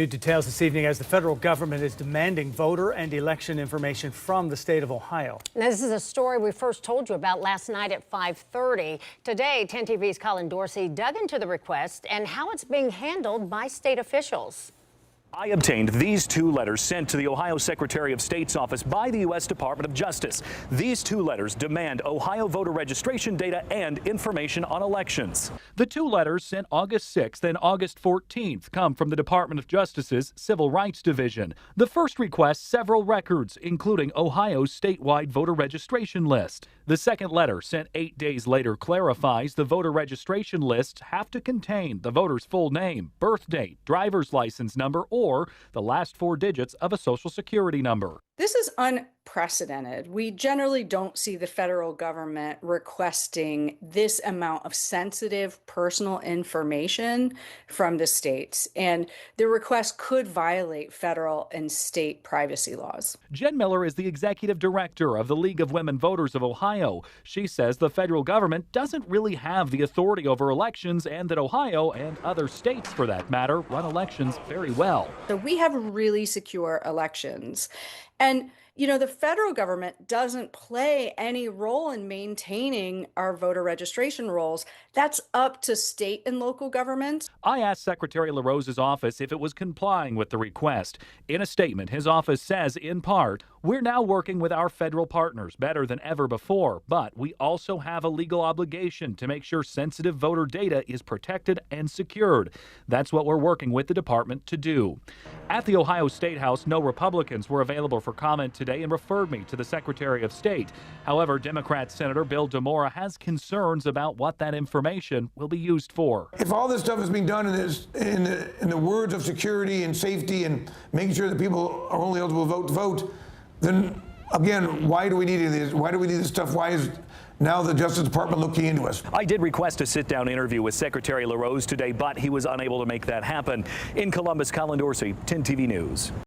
New details this evening as the federal government is demanding voter and election information from the state of Ohio. Now, this is a story we first told you about last night at 5:30. Today, 10 TV's Colin Dorsey dug into the request and how it's being handled by state officials. I obtained these two letters sent to the Ohio Secretary of State's office by the U.S. Department of Justice. These two letters demand Ohio voter registration data and information on elections. The two letters sent August 6th and August 14th come from the Department of Justice's Civil Rights Division. The first requests several records, including Ohio's statewide voter registration list. The second letter, sent 8 days later, clarifies the voter registration lists have to contain the voter's full name, birth date, driver's license number, or the last 4 digits of a social security number. This is unprecedented. We generally don't see the federal government requesting this amount of sensitive personal information from the states, and the request could violate federal and state privacy laws. Jen Miller is the executive director of the League of Women Voters of Ohio. She says the federal government doesn't really have the authority over elections and that Ohio, and other states for that matter, run elections very well. So we have really secure elections. And, the federal government doesn't play any role in maintaining our voter registration rolls. That's up to state and local governments. I asked Secretary LaRose's office if it was complying with the request. In a statement, his office says, in part, "We're now working with our federal partners better than ever before, but we also have a legal obligation to make sure sensitive voter data is protected and secured. That's what we're working with the department to do." At the Ohio State House, no Republicans were available for comment today and referred me to the Secretary of State. However, Democrat Senator Bill DeMora has concerns about what that information will be used for. If all this stuff is being done in the words of security and safety and making sure that people are only eligible to vote, then again, why do we need this? Why do we need this stuff? Why is now the Justice Department looking into us? I did request a sit-down interview with Secretary LaRose today, but he was unable to make that happen. In Columbus, Colin Dorsey, 10 TV News.